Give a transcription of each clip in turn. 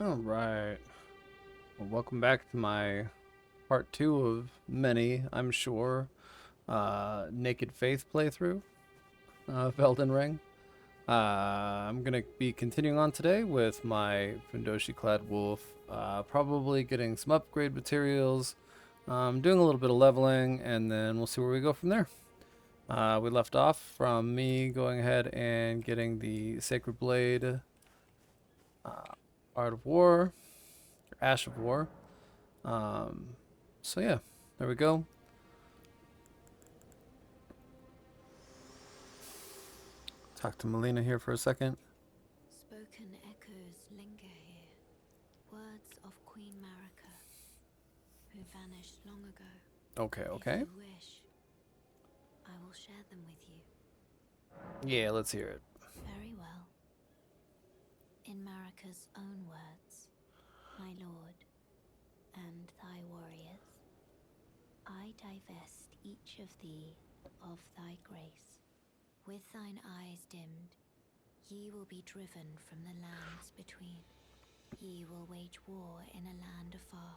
All right. Well, welcome back to my part two of many, I'm sure, Naked Faith playthrough of Elden Ring. I'm gonna be continuing on today with my Fundoshi-clad wolf, probably getting some upgrade materials, doing a little bit of leveling, and then we'll see where we go from there. We left off from me going ahead and getting the Sacred Blade, Art of War, or Ash of War. Um, so yeah, there we go. Talk to Melina here for a second. Spoken echoes linger here, words of Queen Marika, who vanished long ago. Okay, If okay. you wish, I will share them with you. Yeah, let's hear it. Very well. In Marika's own words, my lord, and thy warriors, I divest each of thee of thy grace. With thine eyes dimmed, ye will be driven from the lands between. Ye will wage war in a land afar,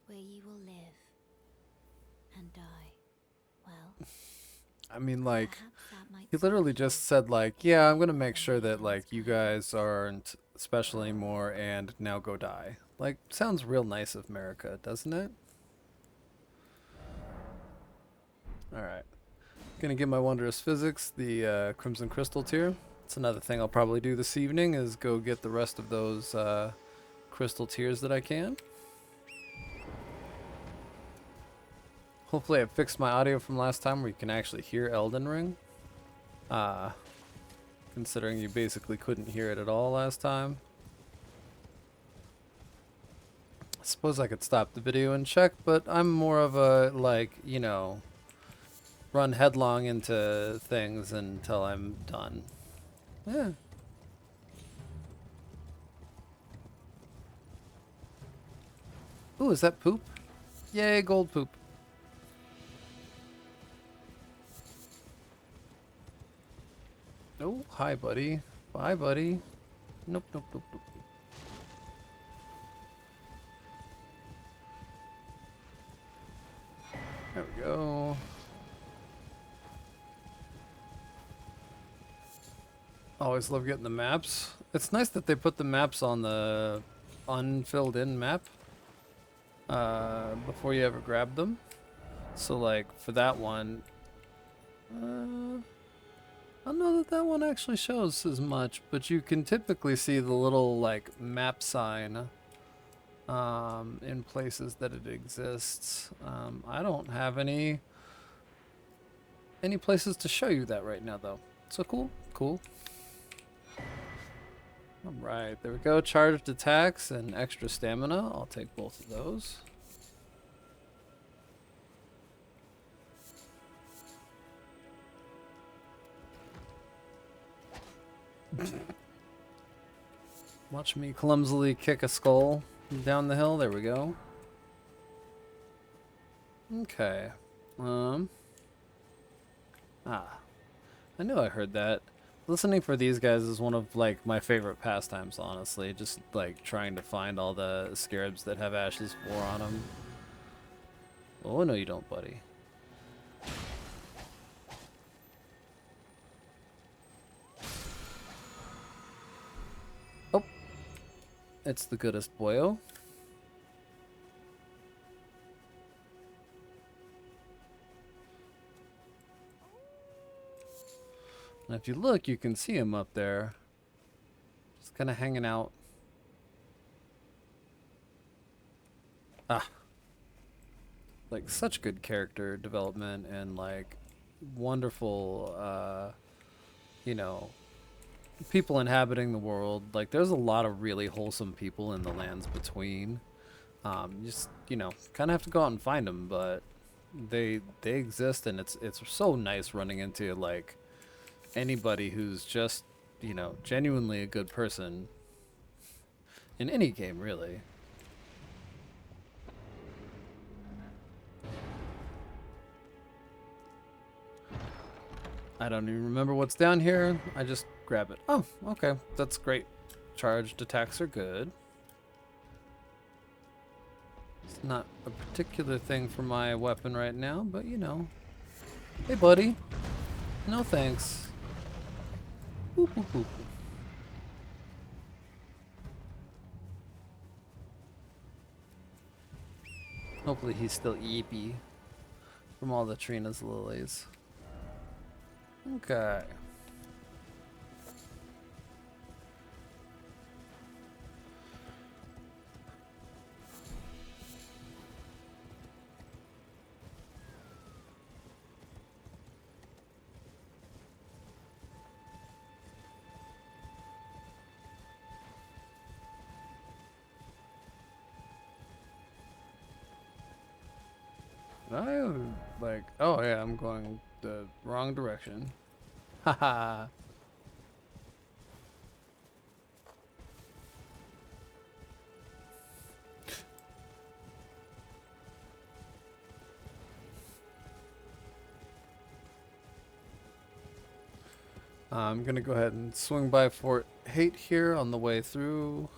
where ye will live and die. Well, I mean, like, perhaps that might he suit literally you just said, like, yeah, I'm gonna make when sure the that, end like, you comes. guys aren't special anymore and now go die. Like, sounds real nice of America, doesn't it? Alright. Gonna get my Wondrous Physics, the Crimson Crystal tier. It's another thing I'll probably do this evening, is go get the rest of those crystal tiers that I can. Hopefully I fixed my audio from last time where you can actually hear Elden Ring. Uh, Considering you basically couldn't hear it at all last time. I suppose I could stop the video and check, but I'm more of a, like, you know, run headlong into things until I'm done. Yeah. Ooh, is that poop? Yay, gold poop. Oh, hi, buddy. Bye, buddy. Nope, nope, nope, nope. There we go. Always love getting the maps. It's nice that they put the maps on the unfilled in map before you ever grab them. So, like, for that one, I don't know that that one actually shows as much, but you can typically see the little, like, map sign in places that it exists. I don't have any places to show you that right now, though. So cool, cool. All right, there we go. Charged attacks and extra stamina. I'll take both of those. Watch me clumsily kick a skull down the hill. There we go. Okay. I knew I heard that. Listening for these guys is one of, like, my favorite pastimes, honestly. Just, like, trying to find all the scarabs that have Ash's 4 on them. Oh, no you don't, buddy. Oh, it's the goodest boyo. And if you look, you can see him up there. Just kind of hanging out. Ah. Like, such good character development and, like, wonderful, you know, people inhabiting the world. Like, there's a lot of really wholesome people in the lands between. Just, you know, kind of have to go out and find them, but they exist, and it's so nice running into, like, anybody who's just, you know, genuinely a good person in any game, really. I don't even remember what's down here. I just grab it. Oh, okay. That's great. charged attacks are good. It's not a particular thing for my weapon right now, but you know. Hey, buddy. No thanks. Boop, boop, boop. Hopefully he's still eepy from all the Trina's lilies. Okay. Oh yeah, I'm going the wrong direction. Haha. I'm gonna go ahead and swing by Fort Hate here on the way through.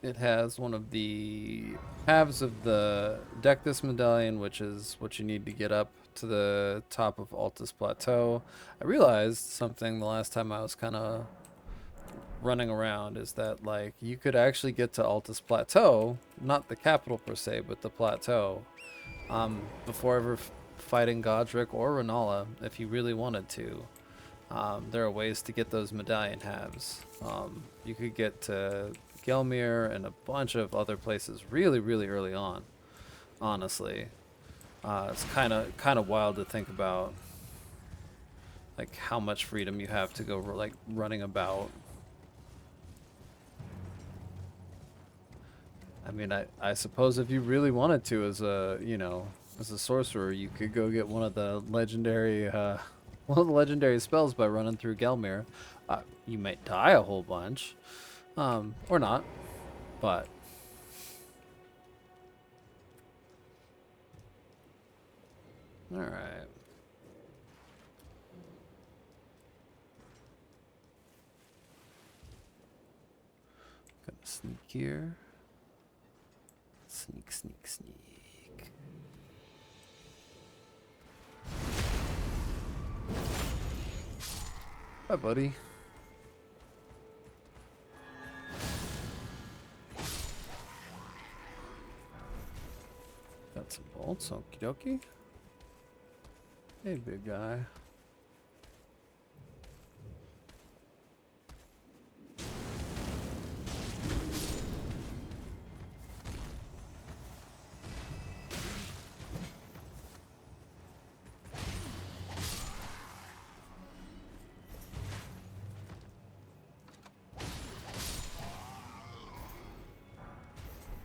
It has one of the halves of the Dectus medallion, which is what you need to get up to the top of Altus Plateau. I realized something the last time I was kind of running around is that like you could actually get to Altus Plateau, not the capital per se, but the plateau, before ever fighting Godric or Renala if you really wanted to. There are ways to get those medallion halves. You could get to Gelmir and a bunch of other places really, really early on. Honestly, it's kind of wild to think about, like how much freedom you have to go like running about. I mean, I suppose if you really wanted to, as a as a sorcerer, you could go get one of the legendary spells by running through Gelmir. You might die a whole bunch, or not, but all right. Gonna sneak here. Sneak, sneak, sneak. Bye, buddy. Got some bolts, okie dokie. Hey, big guy.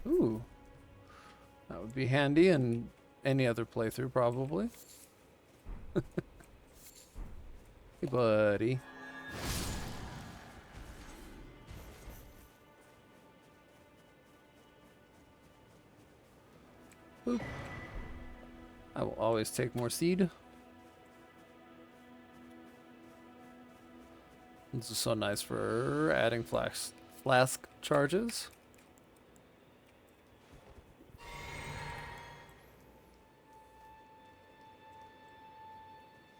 Ooh. That would be handy in any other playthrough, probably. Hey, buddy. Boop. I will always take more seed. This is so nice for adding flask charges.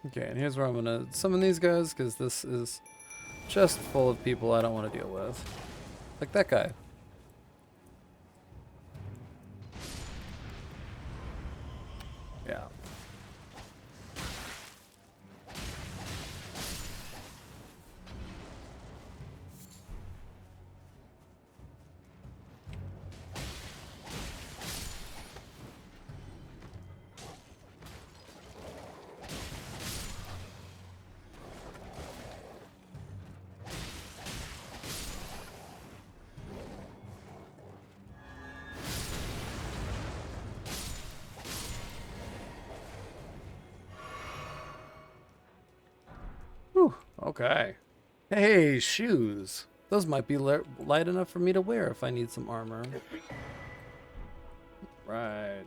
Okay, and here's where I'm gonna summon these guys, because this is just full of people I don't want to deal with. Like that guy. Yeah. Whew, okay. Hey, shoes. Those might be light enough for me to wear if I need some armor. Right.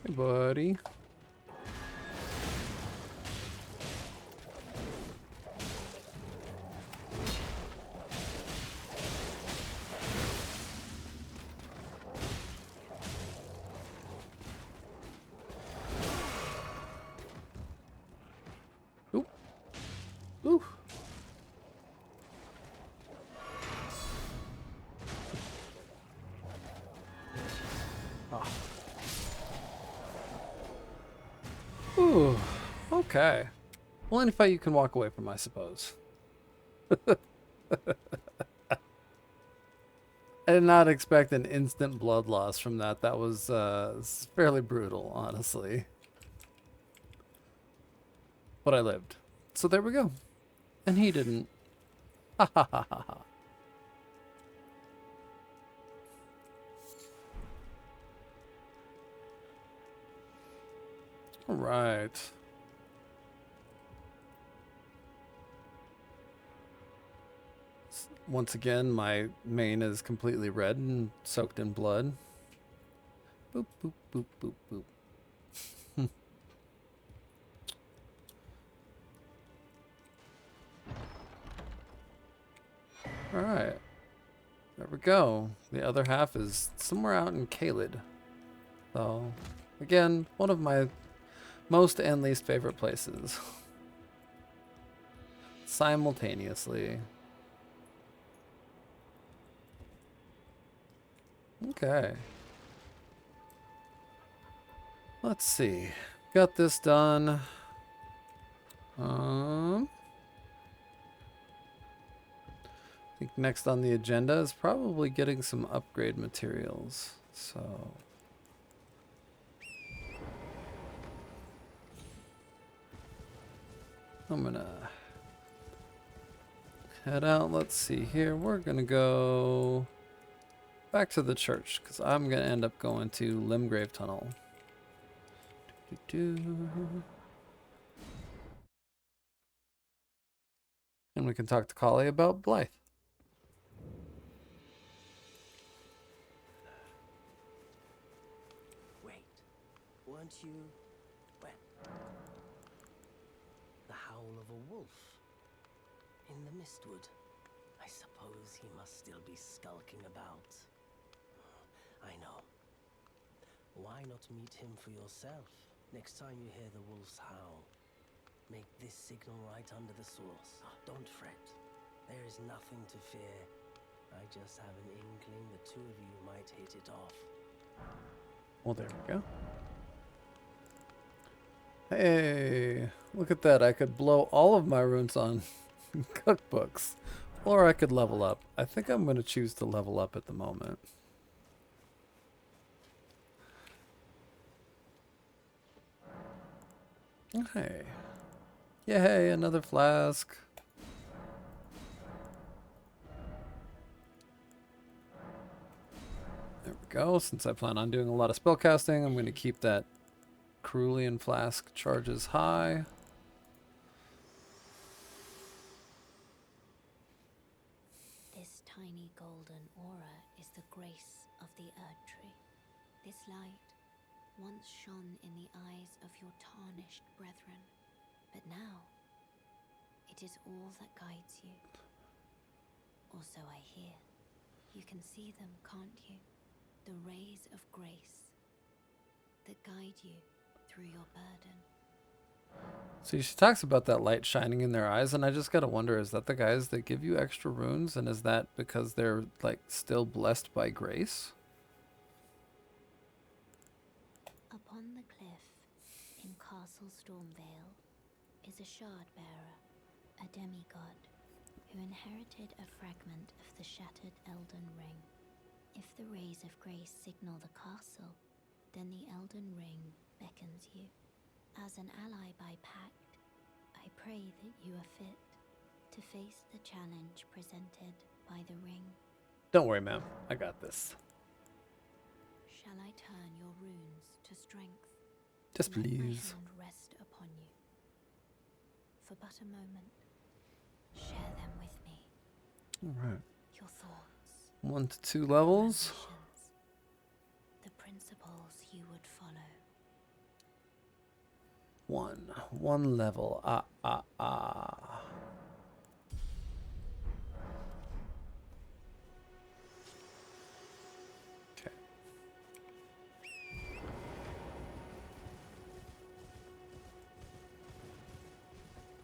Hey, buddy. Oop. Ooh. Ah. Ooh. Okay. Well, any fight you can walk away from, I suppose. I did not expect an instant blood loss from that. That was fairly brutal, honestly. But I lived. So there we go. And he didn't. Ha ha ha ha ha. All right. Once again, my mane is completely red and soaked in blood. Boop, boop, boop, boop, boop. All right. There we go. The other half is somewhere out in Kaled. So, again, one of my most and least favorite places. Simultaneously. Okay. Let's see. Got this done. I think next on the agenda is probably getting some upgrade materials. So I'm gonna head out. Let's see here. We're gonna go back to the church because I'm gonna end up going to Limgrave Tunnel. And we can talk to Kali about Blythe. Wait, weren't you... Well, the howl of a wolf in the mistwood. I suppose he must still be skulking about. I know. Why not meet him for yourself next time you hear the wolf's howl? Make this signal right under the source. Don't fret. There is nothing to fear. I just have an inkling the two of you might hit it off. Well, there we go. Hey, look at that. I could blow all of my runes on cookbooks. Or I could level up. I think I'm going to choose to level up at the moment. Okay. Yay, another flask. There we go. Since I plan on doing a lot of spellcasting, I'm going to keep that Cerulean flask charges high. This tiny golden aura is the grace of the Erd Tree. This light once shone in the eyes of your tarnished brethren, but now it is all that guides you. Or so I hear. You can see them, can't you? The rays of grace that guide you through your burden. See, she talks about that light shining in their eyes, and I just gotta wonder, is that the guys that give you extra runes, and is that because they're, like, still blessed by grace? Upon the cliff in Castle Stormvale is a shard bearer, a demigod, who inherited a fragment of the shattered Elden Ring. If the rays of grace signal the castle, then the Elden Ring beckons you. As an ally by pact, I pray that you are fit to face the challenge presented by the ring. Don't worry, ma'am. I got this. Shall I turn your runes to strength? Just Let please. my hand rest upon you. For but a moment, share them with me. Alright. Your thoughts, 1 to 2 levels. ambitions, the principles you would follow. One level. Okay.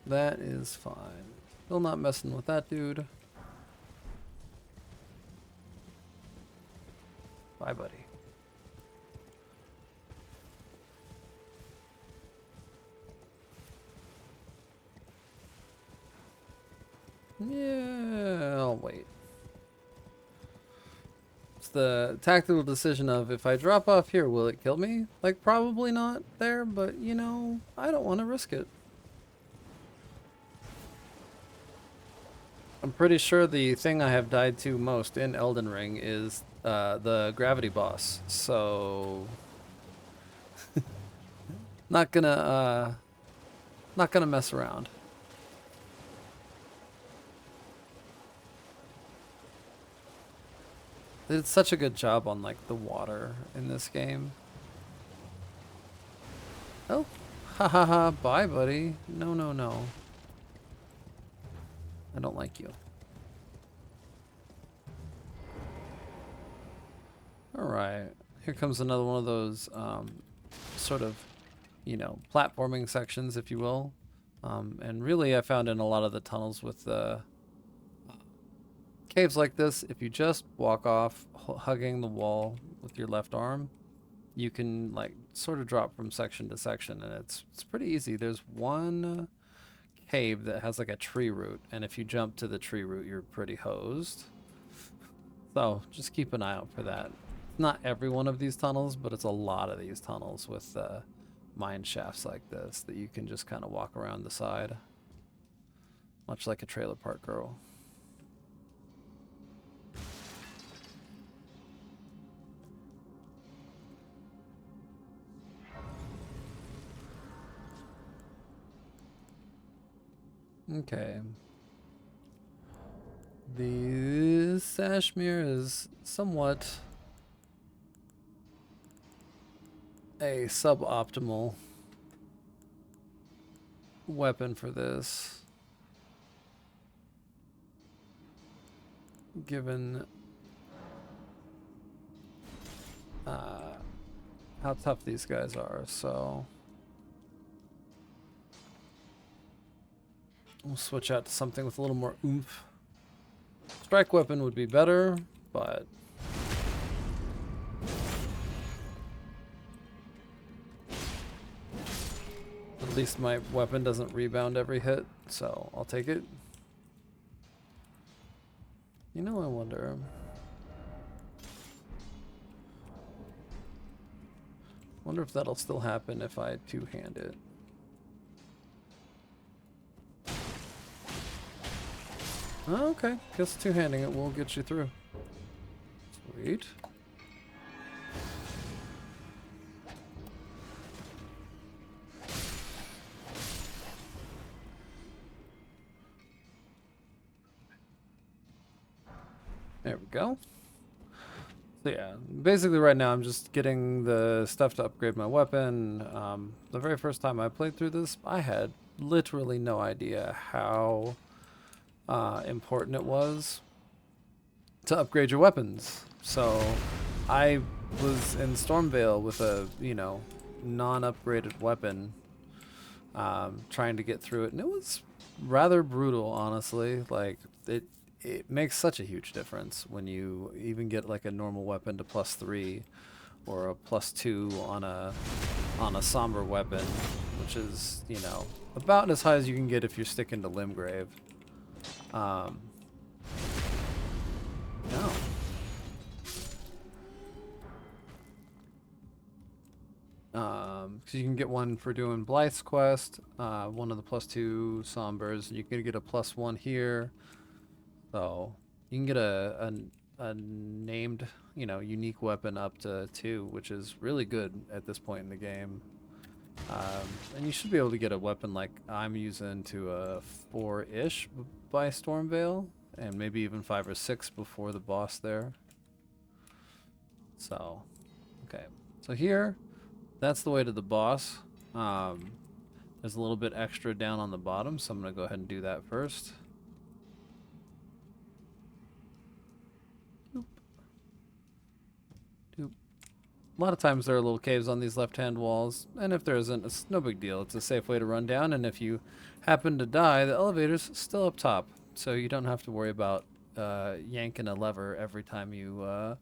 That is fine. Still not messing with that dude. Bye, buddy. Yeah, I'll wait. It's the tactical decision of, if I drop off here, will it kill me? Like, probably not there, but, you know, I don't want to risk it. I'm pretty sure the thing I have died to most in Elden Ring is the gravity boss, so not gonna mess around. They did such a good job on like the water in this game. Oh, ha ha ha! Bye, buddy. No, no, no. I don't like you. Alright, here comes another one of those sort of, you know, platforming sections, if you will. And really I found in a lot of the tunnels with the caves like this, if you just walk off hugging the wall with your left arm, you can like sort of drop from section to section, and it's pretty easy. There's one cave that has like a tree root, and if you jump to the tree root, you're pretty hosed. So just keep an eye out for that. Not every one of these tunnels, but it's a lot of these tunnels with mine shafts like this that you can just kind of walk around the side, much like a trailer park girl. Okay. The Sashmir is somewhat a suboptimal weapon for this, given how tough these guys are, so we'll switch out to something with a little more oomph. Strike weapon would be better, but at least my weapon doesn't rebound every hit, so I'll take it. You know, I wonder if that'll still happen if I two-hand it. Oh, okay, guess two-handing it will get you through. Sweet. There we go. So yeah, basically right now I'm just getting the stuff to upgrade my weapon. The very first time I played through this, I had literally no idea how important it was to upgrade your weapons. So I was in Stormvale with a, you know, non-upgraded weapon, trying to get through it, and it was rather brutal, honestly. Like, it makes such a huge difference when you even get like a normal weapon to +3 or a +2 on a somber weapon, which is, you know, about as high as you can get if you're sticking to Limgrave. No. Because you can get one for doing Blythe's quest, one of the +2 sombers, and you can get a +1 here. So you can get a named, you know, unique weapon up to 2, which is really good at this point in the game. And you should be able to get a weapon like I'm using to a 4-ish by Stormvale, and maybe even 5 or 6 before the boss there. So, okay. So here, that's the way to the boss. There's a little bit extra down on the bottom, so I'm going to go ahead and do that first. Doop. Doop. A lot of times there are little caves on these left-hand walls, and if there isn't, it's no big deal. It's a safe way to run down, and if you happen to die, the elevator's still up top, so you don't have to worry about yanking a lever every time you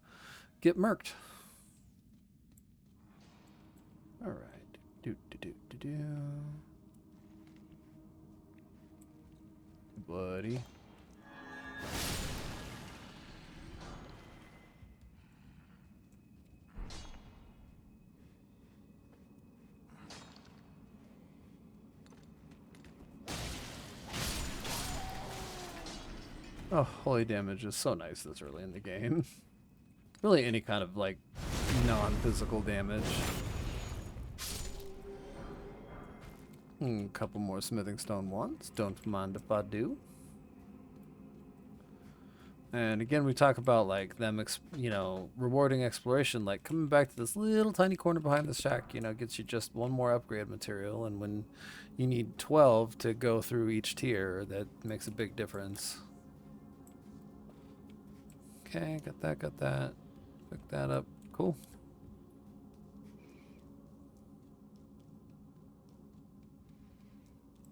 get murked. All right. Do do do do do. Buddy. Oh, holy damage is so nice this early in the game. Really any kind of, like, non-physical damage. A couple more smithing stone ones. Don't mind if I do. And again, we talk about, like, them, you know, rewarding exploration. Like, coming back to this little tiny corner behind the shack, you know, gets you just one more upgrade material. And when you need 12 to go through each tier, that makes a big difference. Okay, got that, got that. Pick that up. Cool.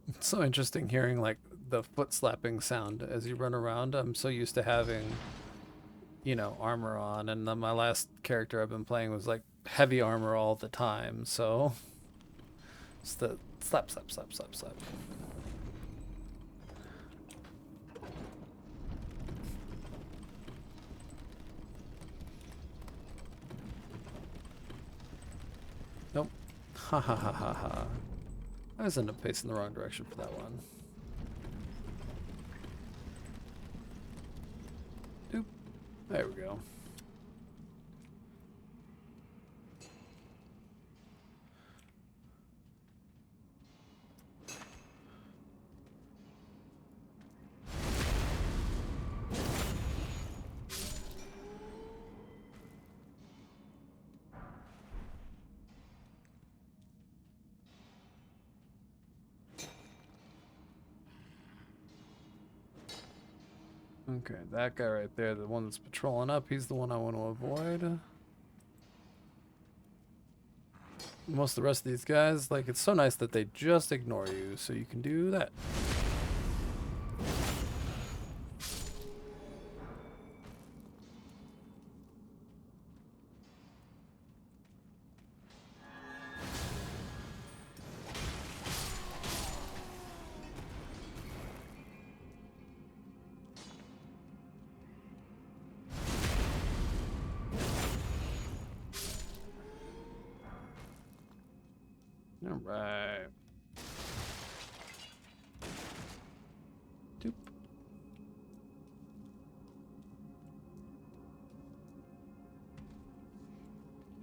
It's so interesting hearing, like, the foot slapping sound as you run around. I'm so used to having, you know, armor on, and then my last character I've been playing was, like, heavy armor all the time, so it's the slap, slap, slap, slap, slap. Nope. Ha ha ha ha ha. I was ended up pacing the wrong direction for that one. Oop. There we go. Okay, that guy right there, the one that's patrolling up, he's the one I want to avoid. Most of the rest of these guys, like, it's so nice that they just ignore you, so you can do that. All right. Doop.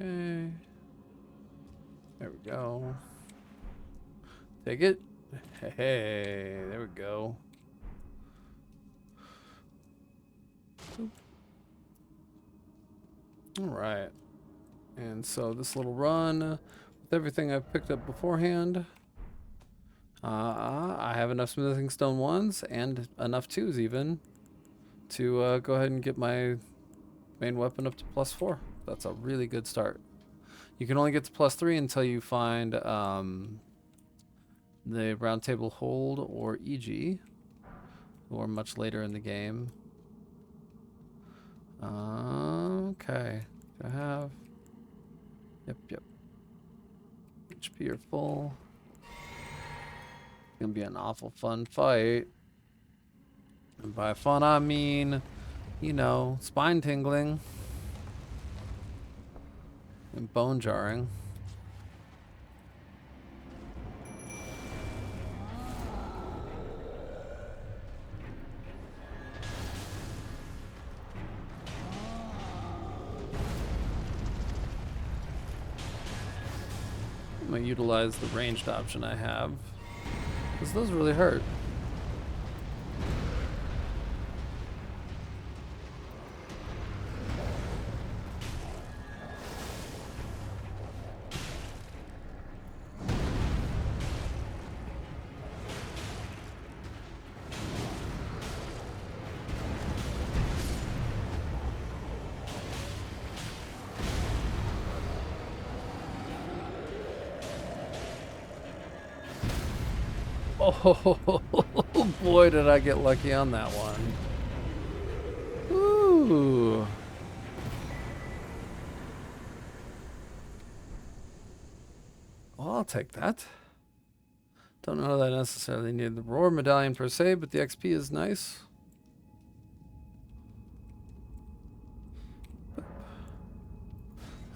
Okay. There we go. Take it. Hey, there we go. Boop. All right. And so this little run, with everything I've picked up beforehand, I have enough smithing stone 1s and enough 2s even to go ahead and get my main weapon up to +4. That's a really good start. You can only get to +3 until you find the round table hold or EG, or much later in the game. Okay. Do I have? Yep. HP are full. It's gonna be an awful fun fight. And by fun, I mean, you know, spine tingling and bone jarring. I'm gonna utilize the ranged option I have, because those really hurt. Oh, boy, did I get lucky on that one. Ooh. Well, I'll take that. Don't know that I necessarily need the Roar Medallion per se, but the XP is nice.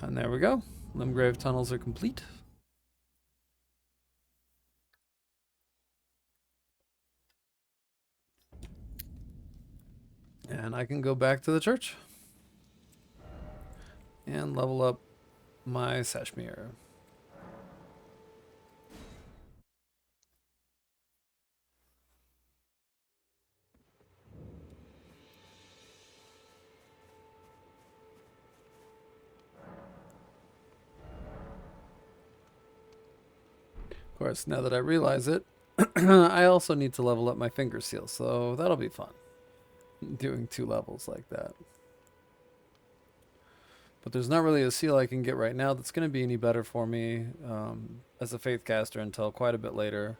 And there we go. Limgrave tunnels are complete. And I can go back to the church and level up my Sashmir. Of course, now that I realize it, I also need to level up my finger seal, so that'll be fun. Doing 2 levels like that. But there's not really a seal I can get right now that's going to be any better for me as a Faith Caster until quite a bit later.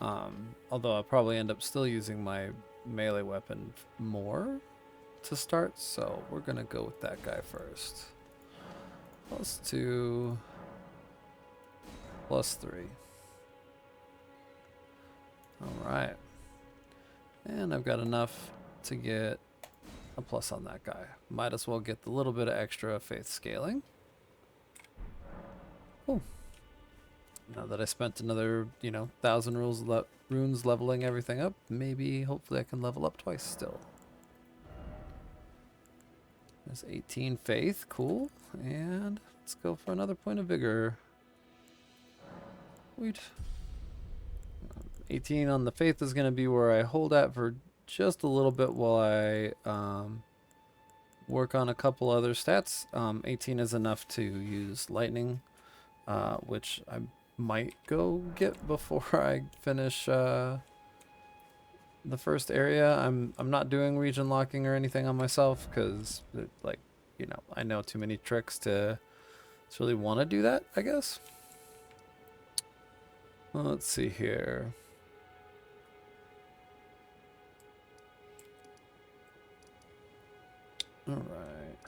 Although I'll probably end up still using my melee weapon more to start, so we're going to go with that guy first. +2, +3. Alright. And I've got enough to get a plus on that guy. Might as well get the little bit of extra faith scaling. Oh. Now that I spent another, 1,000 runes leveling everything up, maybe, hopefully I can level up twice still. There's 18 faith, cool. And let's go for another point of vigor. Wait. 18 on the faith is going to be where I hold at for just a little bit while I work on a couple other stats. 18 is enough to use lightning, which I might go get before I finish the first area. I'm not doing region locking or anything on myself because, I know too many tricks to really want to do that, I guess. Well, let's see here. All right.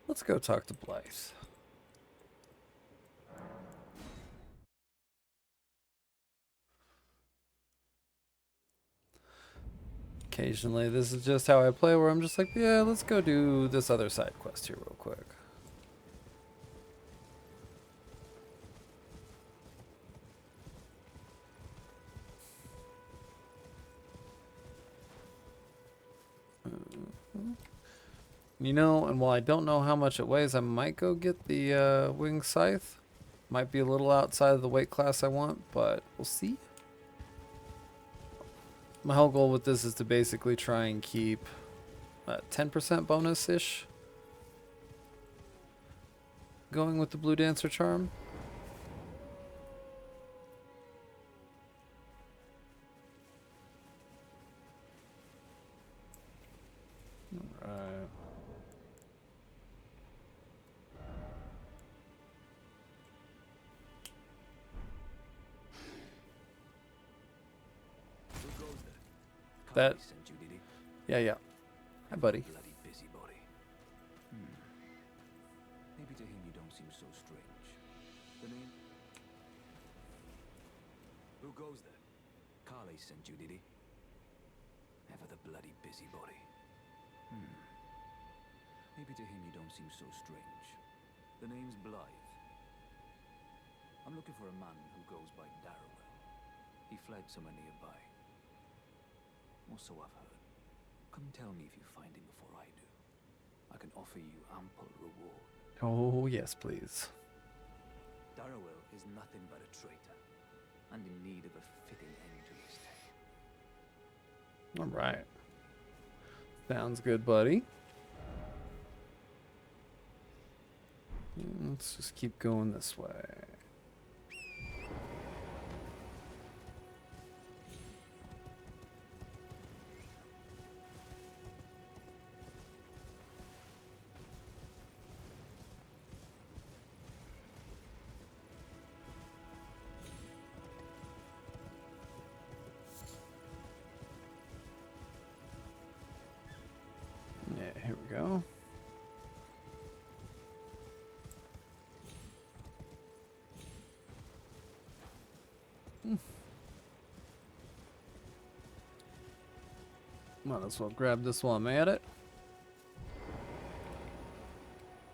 Let's go talk to Blythe. Occasionally, this is just how I play, where I'm just like, yeah, let's go do this other side quest here real quick. And while I don't know how much it weighs, I might go get the wing scythe. Might be a little outside of the weight class I want, but we'll see. My whole goal with this is to basically try and keep 10% bonus-ish going with the Blue Dancer charm. Alright. That. Yeah. Hi, buddy. Bloody busybody. Maybe to him you don't seem so strange. The name? Who goes there? Carly sent you, did he? Ever the bloody busybody. Maybe to him you don't seem so strange. The name's Blythe. I'm looking for a man who goes by Darrowell. He fled somewhere nearby. Or so I've heard. Come tell me if you find him before I do. I can offer you ample reward. Oh, yes, please. Darrowell is nothing but a traitor, and in need of a fitting end to his tale. Alright. Sounds good, buddy. Let's just keep going this way. Might as well grab this while I'm at it.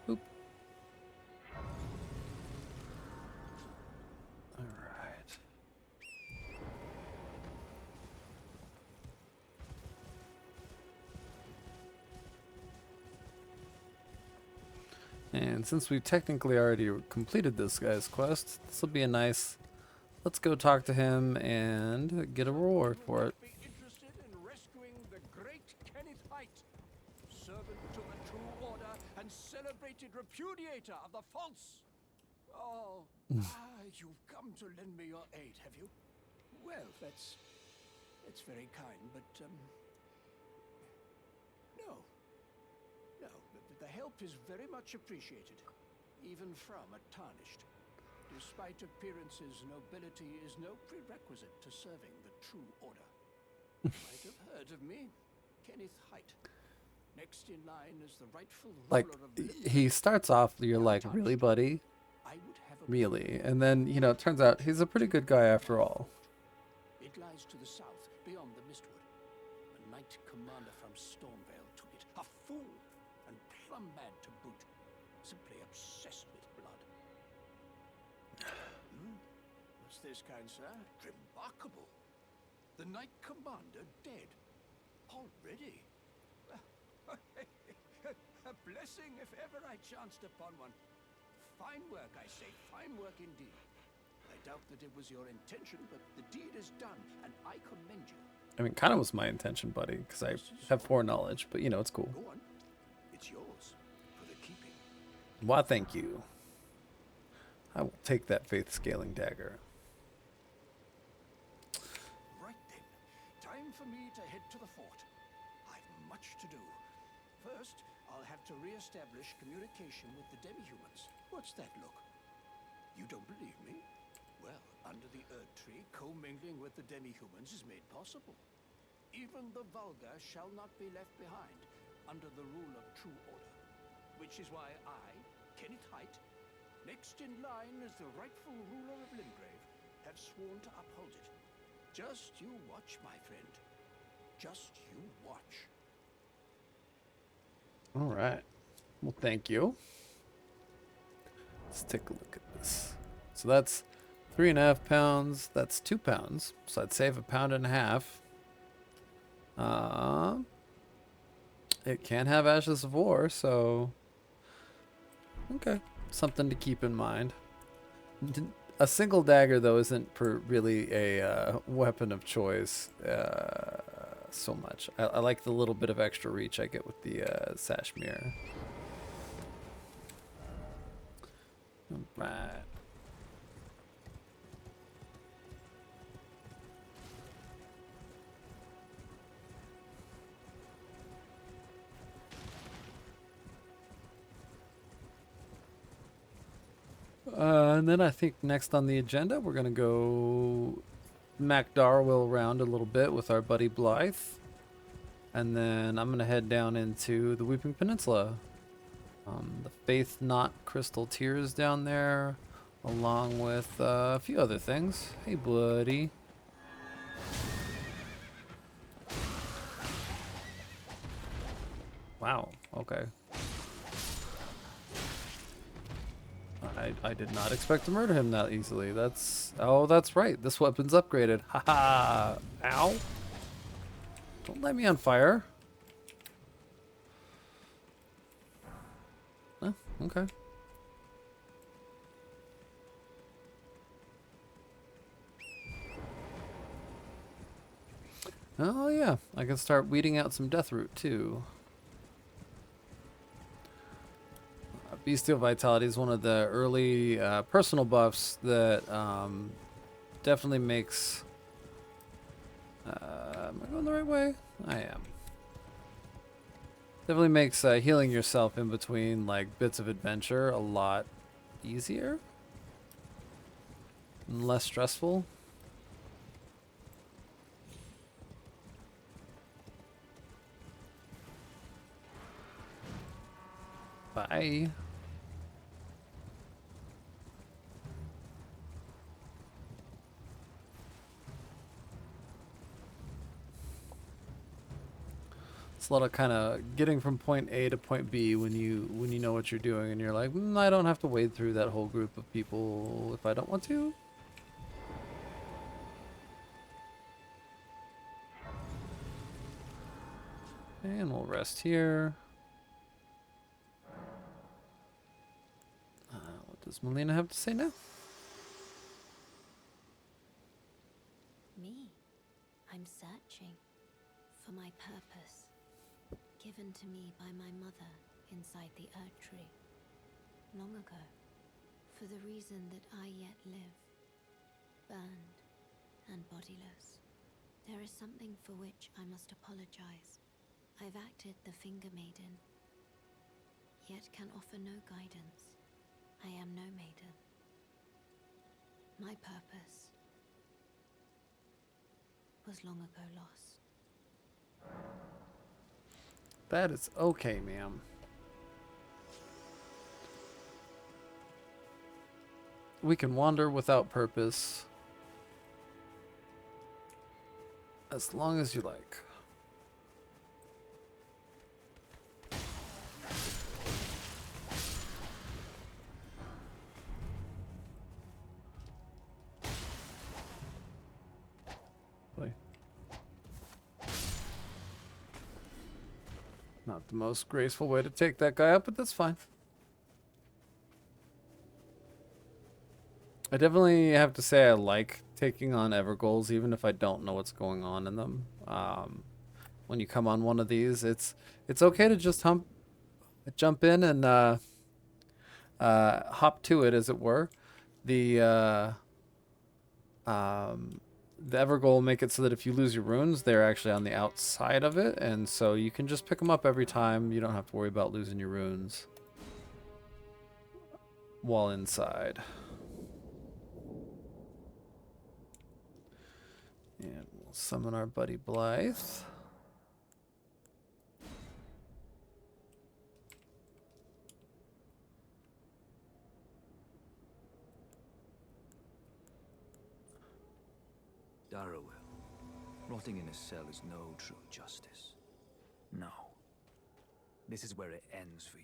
Oop. All right. And since we've technically already completed this guy's quest, this will be a nice, let's go talk to him and get a reward for it. Be interested in rescuing the great Kenneth Height, servant to the true order and celebrated repudiator of the false. Oh, you've come to lend me your aid, have you? Well, that's very kind, but no. No, the help is very much appreciated, even from a tarnished. Despite appearances, nobility is no prerequisite to serving the true order. Might have heard of me, Kenneth Height. Next in line is the rightful Like, ruler of the he starts off, you're like, really, buddy? I would have a Really? And then, you know, it turns out he's a pretty good guy after all. It lies to the south, beyond the Mistwood. A knight commander from Stormvale took it. A fool, and plumb mad to boot. Simply obsessed with blood. What's this, kind sir? Remarkable. The knight commander dead. Already. A blessing if ever I chanced upon one. Fine work, I say. Fine work indeed. I doubt that it was your intention, but the deed is done, and I commend you. I mean, kind of was my intention, buddy, because I have foreknowledge, but you know, it's cool. Go on. It's yours for the keeping. Why, thank you. I will take that faith-scaling dagger. Right then. Time for me to head to the fort. I've much to do. First, I'll have to re-establish communication with the demi-humans. What's that look? You don't believe me? Well, under the Earth Tree, commingling with the demi-humans is made possible. Even the vulgar shall not be left behind under the rule of true order. Which is why I, Kenneth Height, next in line as the rightful ruler of Limgrave, have sworn to uphold it. Just you watch, my friend. Just you watch. All right. Well, thank you. Let's take a look at this. So that's 3.5 pounds. That's 2 pounds. So I'd save 1.5 pounds. It can have Ashes of War, so okay, something to keep in mind. A single dagger, though, isn't really a weapon of choice so much. I like the little bit of extra reach I get with the Sashmir. Right. And then I think next on the agenda, we're going to go MacDarwell around a little bit with our buddy Blythe. And then I'm going to head down into the Weeping Peninsula. The Faith Knot Crystal Tears down there, along with a few other things. Hey, buddy. Wow, okay. I did not expect to murder him that easily. Oh, that's right. This weapon's upgraded. Haha. Ow. Don't light me on fire. Oh, okay. Oh yeah, I can start weeding out some Deathroot too. Bestial Vitality is one of the early personal buffs that definitely makes... am I going the right way? I am. Definitely makes healing yourself in between like bits of adventure a lot easier and less stressful. Bye. It's a lot of kind of getting from point A to point B when you know what you're doing, and you're like, I don't have to wade through that whole group of people if I don't want to. And we'll rest here. What does Melina have to say now? Me? I'm searching for my purpose, given to me by my mother inside the Earth Tree, long ago, for the reason that I yet live, burned and bodiless. There is something for which I must apologize. I've acted the Finger Maiden, yet can offer no guidance. I am no maiden. My purpose was long ago lost. That is okay, ma'am. We can wander without purpose. As long as you like. Not the most graceful way to take that guy up, but that's fine. I definitely have to say I like taking on Ever goals, even if I don't know what's going on in them. When you come on one of these, it's okay to just jump in and hop to it, as it were. The Ever goal make it so that if you lose your runes, they're actually on the outside of it, and so you can just pick them up every time. You don't have to worry about losing your runes while inside. And we'll summon our buddy Blythe. Darrowell. Rotting in a cell is no true justice. No. This is where it ends for you.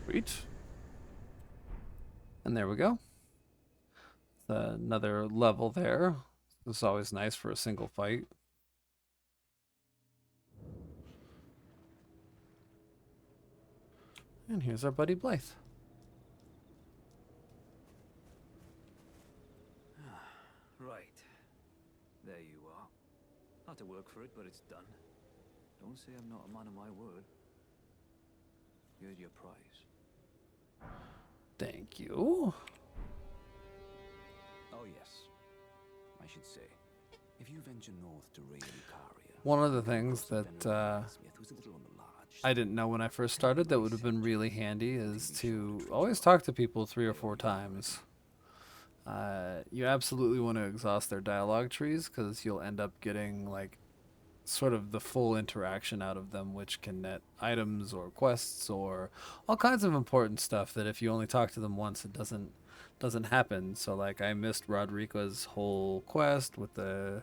Sweet. And there we go. Another level there. This is always nice for a single fight. And here's our buddy Blythe. Right. There you are. Had to work for it, but it's done. Don't say I'm not a man of my word. Here's your prize. Thank you. Oh yes. I should say, if you venture north to raid Lucaria, One of the things that I didn't know when I first started that would have been really handy is to always talk to people 3 or 4 times. You absolutely want to exhaust their dialogue trees, because you'll end up getting like sort of the full interaction out of them, which can net items or quests or all kinds of important stuff that if you only talk to them once, it doesn't happen. So like I missed Rodrika's whole quest with the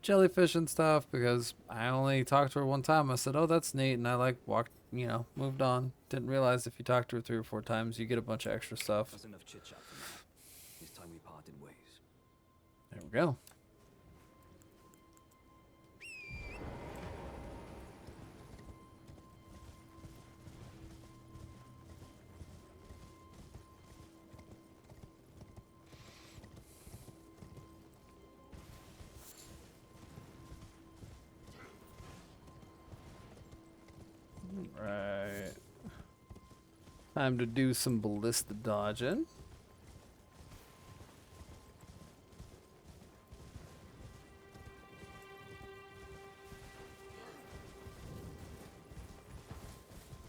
jellyfish and stuff because I only talked to her one time. I said, oh, that's neat, and I like walked, moved on. Didn't realize if you talk to her 3 or 4 times, you get a bunch of extra stuff. That's enough chit chat for now. It's time we parted ways. There we go. Right. Time to do some ballista dodging.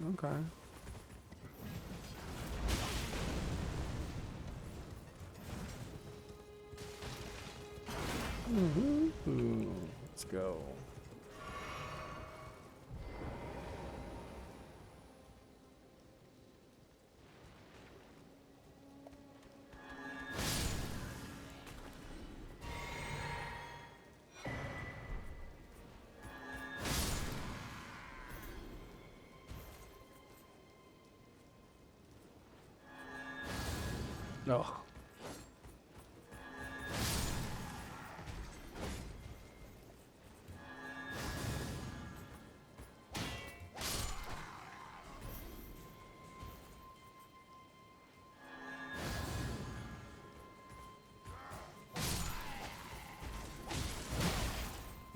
Okay. Let's go. Oh.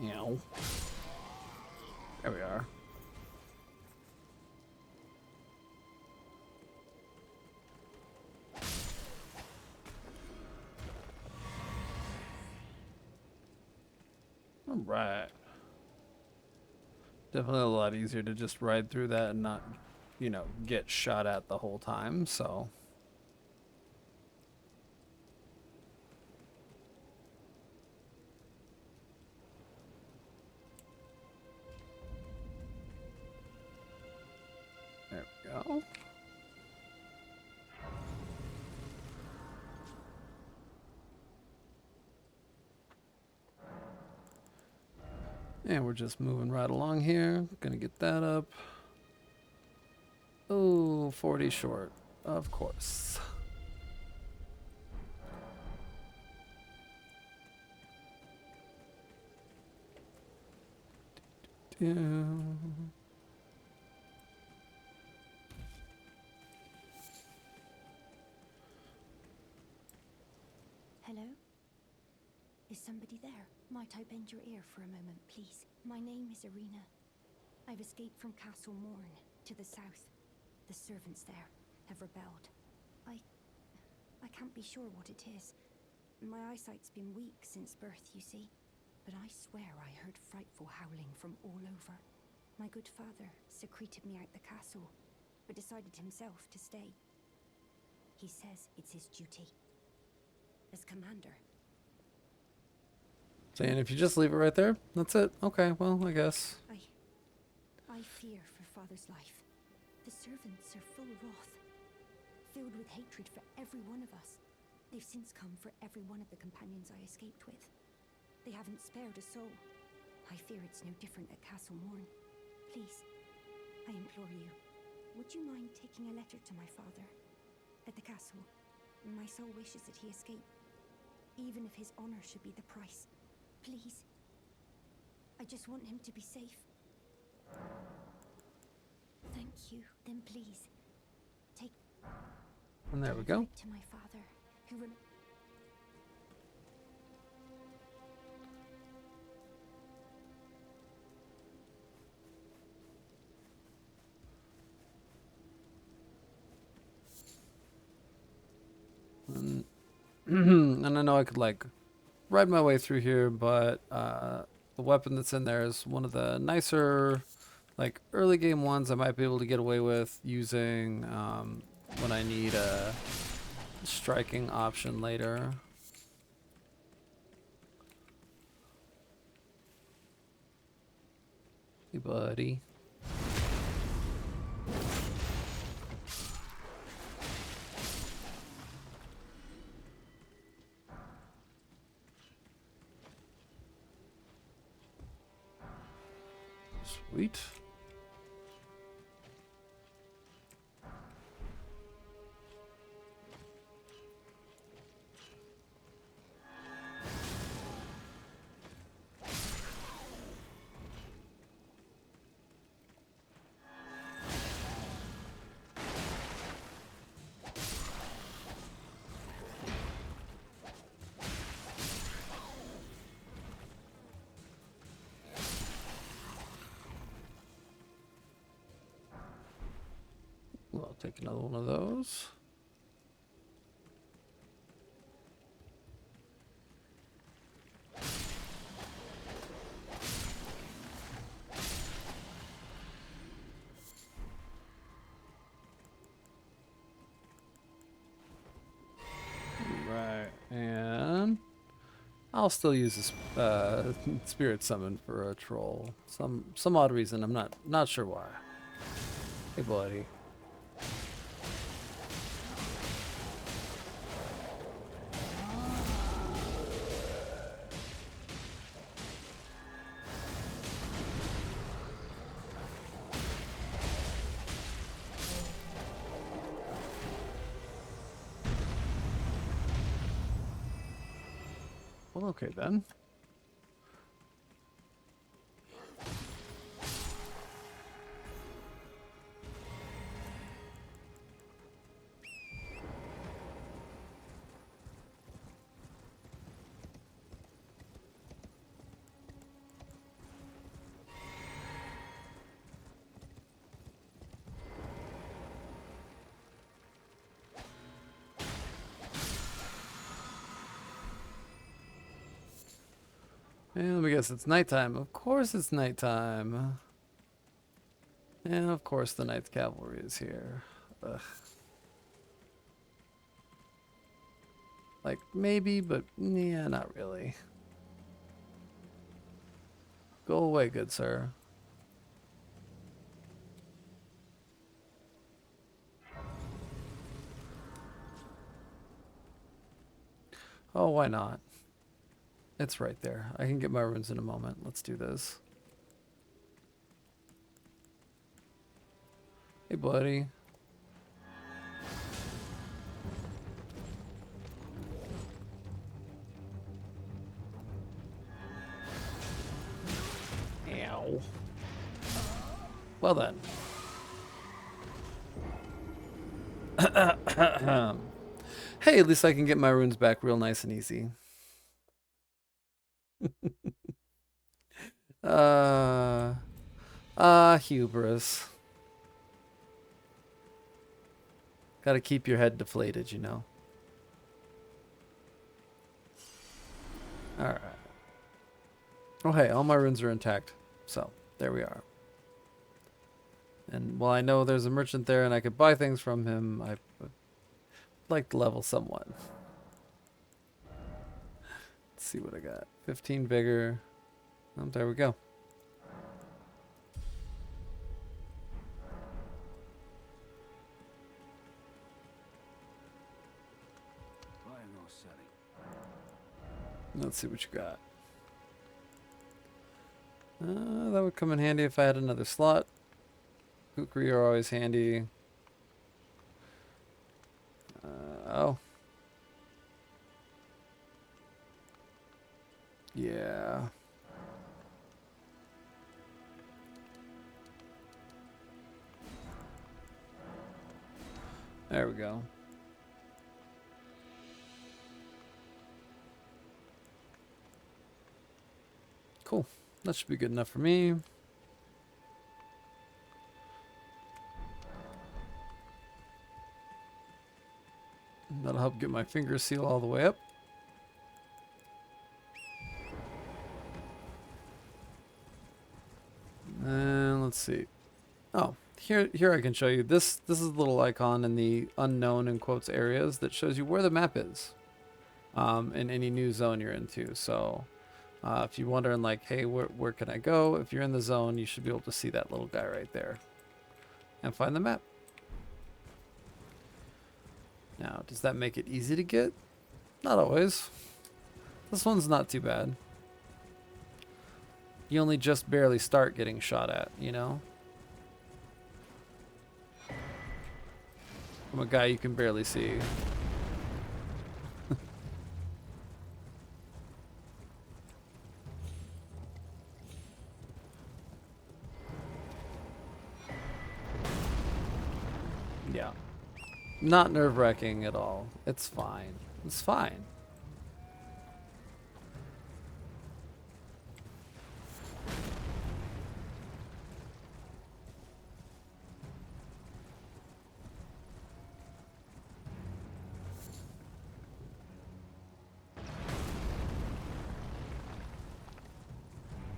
Ow. There we are. All right. Definitely a lot easier to just ride through that and not, you know, get shot at the whole time, so. There we go. And we're just moving right along here. Gonna get that up. Oh, 40 short. Of course. Yeah. Hello? Is somebody there? Might I bend your ear for a moment, please? My name is Irina. I've escaped from Castle Morn to the south. The servants there have rebelled. I can't be sure what it is. My eyesight's been weak since birth, you see. But I swear I heard frightful howling from all over. My good father secreted me out the castle, but decided himself to stay. He says it's his duty. As commander. Saying if you just leave it right there, that's it. Okay, well, I guess. I fear for father's life. The servants are full wrath, filled with hatred for every one of us. They've since come for every one of the companions I escaped with. They haven't spared a soul. I fear it's no different at Castle Morn. Please, I implore you, would you mind taking a letter to my father? At the castle, my soul wishes that he escape, even if his honor should be the price. Please. I just want him to be safe. Thank you. Then please, take... And there we go. To my father, who And I know I could like ride my way through here, but the weapon that's in there is one of the nicer, like early game ones I might be able to get away with using when I need a striking option later. Hey, buddy. Sweet. Well, I'll take another one of those. I'll still use this spirit summon for a troll. Some odd reason. I'm not sure why. Hey, buddy. Well, okay then. And let me guess, it's nighttime. Of course it's nighttime. And of course the Night Cavalry is here. Ugh. Like, maybe, but yeah, not really. Go away, good sir. Oh, why not? It's right there. I can get my runes in a moment. Let's do this. Hey, buddy. Ow. Well then. Hey, at least I can get my runes back real nice and easy. Hubris. Gotta keep your head deflated, you know. Alright. Oh hey, all my runes are intact. So, there we are. And while I know there's a merchant there and I could buy things from him, I would like to level somewhat. Let's see what I got. 15 vigor. Oh, there we go. Let's see what you got. That would come in handy if I had another slot. Kukri are always handy. Oh. Yeah. There we go. Cool. That should be good enough for me. That'll help get my finger seal all the way up. And let's see. Oh, here I can show you. This is a little icon in the unknown in quotes areas that shows you where the map is in any new zone you're into. So if you're wondering like, hey, where can I go? If you're in the zone, you should be able to see that little guy right there and find the map. Now, does that make it easy to get? Not always. This one's not too bad. You only just barely start getting shot at, you know? From a guy you can barely see. Yeah. Not nerve-wracking at all. It's fine. It's fine.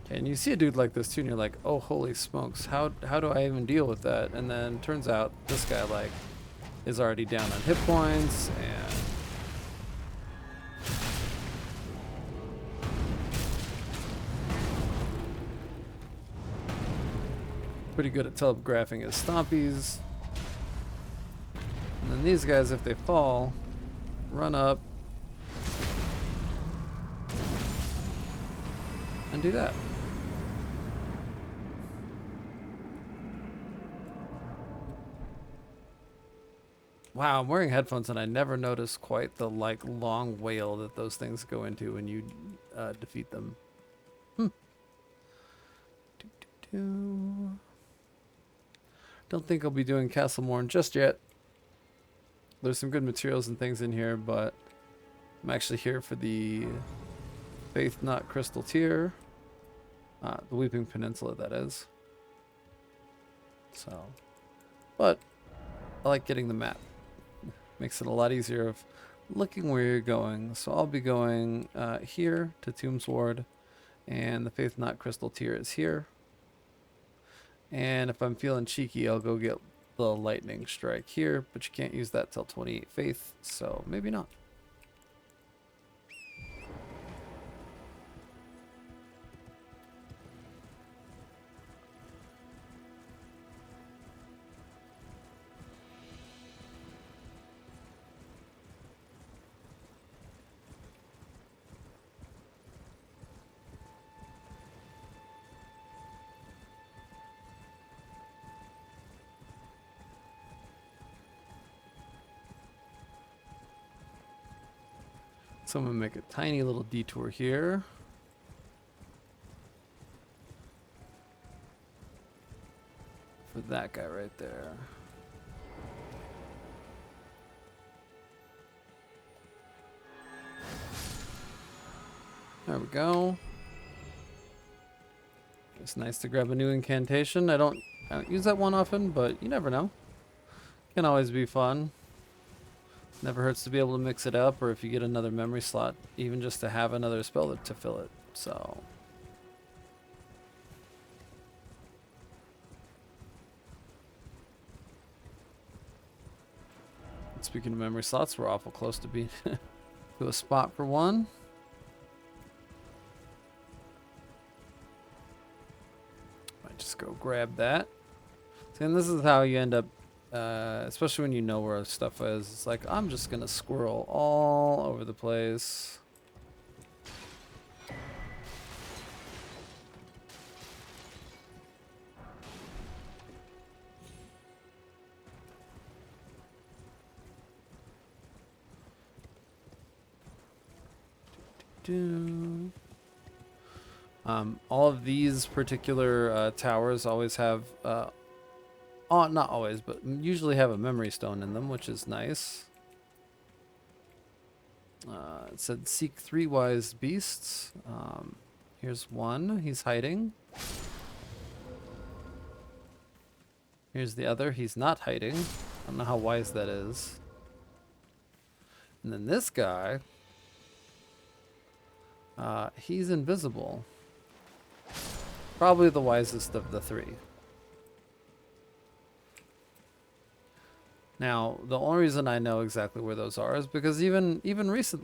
And you see a dude like this too, and you're like, oh, holy smokes, how do I even deal with that? And then turns out this guy like is already down on hit points, and Pretty good at telegraphing his stompies. And then these guys, if they fall, run up and do that. Wow, I'm wearing headphones and I never noticed quite the like long wail that those things go into when you defeat them. Don't think I'll be doing Castle Morn just yet. There's some good materials and things in here, but I'm actually here for the Faith Not Crystal Tier. The Weeping Peninsula, that is. So, but I like getting the map. Makes it a lot easier of looking where you're going. So I'll be going here to Tombsward, and the Faith Not Crystal Tier is here. And if I'm feeling cheeky, I'll go get the Lightning Strike here, but you can't use that till 28 Faith, so maybe not. So I'm going to make a tiny little detour here. For that guy right there. There we go. It's nice to grab a new incantation. I don't use that one often, but you never know. Can always be fun. Never hurts to be able to mix it up, or if you get another memory slot, even just to have another spell to fill it. So speaking of memory slots, we're awful close to being to a spot for one. Might just go grab that. See, and this is how you end up, especially when you know where stuff is. It's like, I'm just gonna squirrel all over the place. All of these particular towers always have, not always, but usually have a memory stone in them, which is nice. It said seek 3 wise beasts. Here's one, he's hiding. Here's the other, he's not hiding. I don't know how wise that is. And then this guy, he's invisible. Probably the wisest of the 3. Now, the only reason I know exactly where those are is because even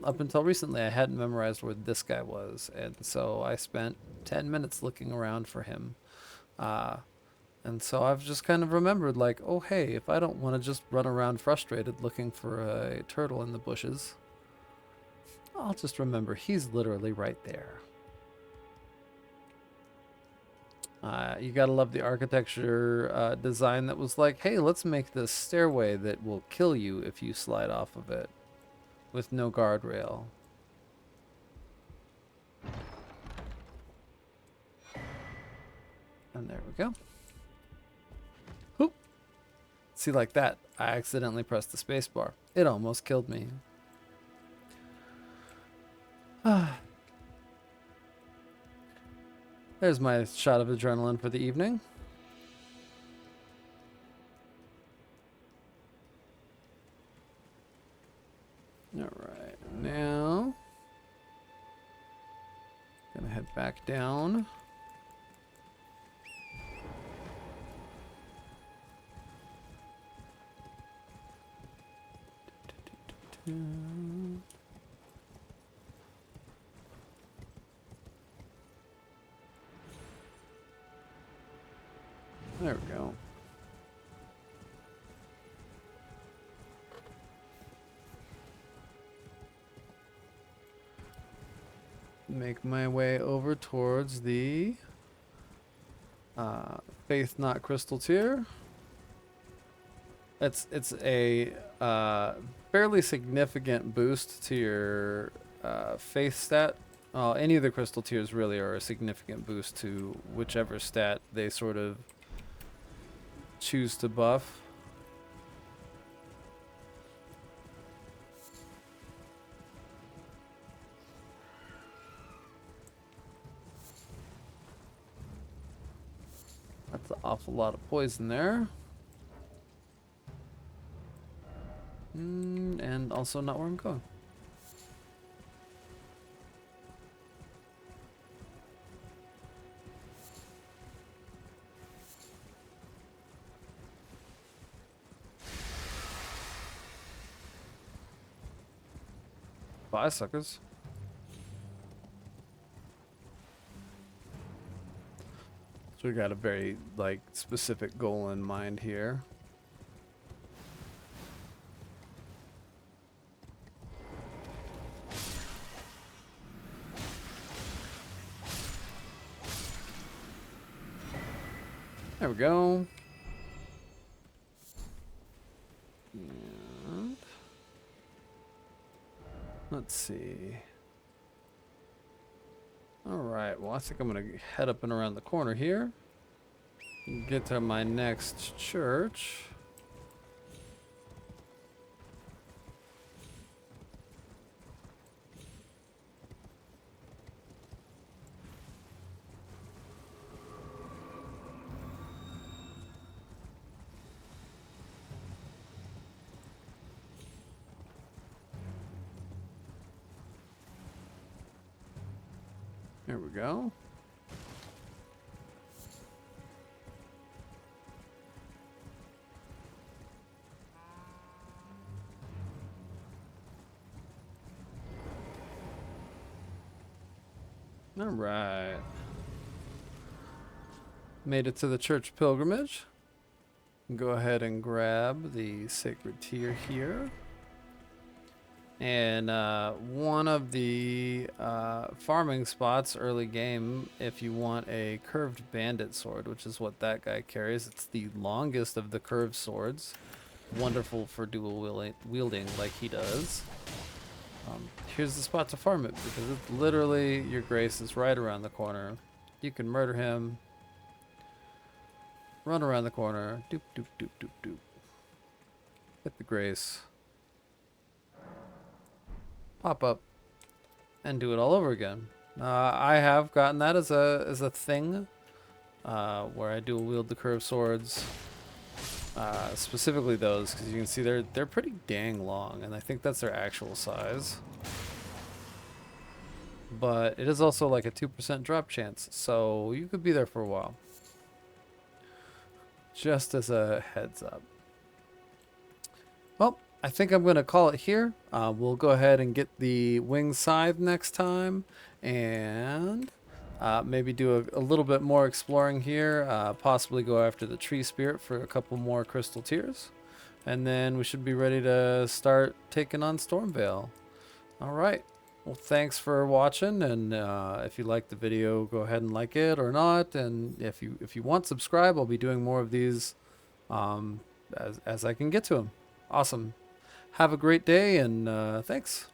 up until recently, I hadn't memorized where this guy was, and so I spent 10 minutes looking around for him. And so I've just kind of remembered, like, oh hey, if I don't want to just run around frustrated looking for a turtle in the bushes, I'll just remember he's literally right there. You gotta love the architecture design that was like, hey, let's make this stairway that will kill you if you slide off of it with no guardrail. And there we go. Whoop. See, like that, I accidentally pressed the space bar. It almost killed me. There's my shot of adrenaline for the evening. All right, now gonna head back down. There we go. Make my way over towards the Faith Not Crystal tier. It's a fairly significant boost to your faith stat. Any of the crystal tiers really are a significant boost to whichever stat they sort of choose to buff. That's an awful lot of poison there. And also not where I'm going. Bye, suckers. So we got a very, like, specific goal in mind here. There we go. And let's see. Alright, well I think I'm gonna head up and around the corner here. Get to my next church. There we go. All right. Made it to the church pilgrimage. Go ahead and grab the sacred tier here. And one of the farming spots early game, if you want a curved bandit sword, which is what that guy carries. It's the longest of the curved swords. Wonderful for dual wielding like he does. Here's the spot to farm it, because it's literally, your grace is right around the corner. You can murder him. Run around the corner. Doop, doop, doop, doop, doop. Hit the grace. Pop up. And do it all over again. I have gotten that as a thing. Where I dual wield the curved swords. Specifically those, because you can see they're pretty dang long, and I think that's their actual size. But it is also like a 2% drop chance, so you could be there for a while. Just as a heads up. Well, I think I'm going to call it here. We'll go ahead and get the wing scythe next time, and maybe do a little bit more exploring here. Possibly go after the tree spirit for a couple more crystal tiers. And then we should be ready to start taking on Stormveil. Alright. Well, thanks for watching, and if you liked the video, go ahead and like it or not. And if you want, subscribe. I'll be doing more of these as I can get to them. Awesome. Have a great day, and thanks.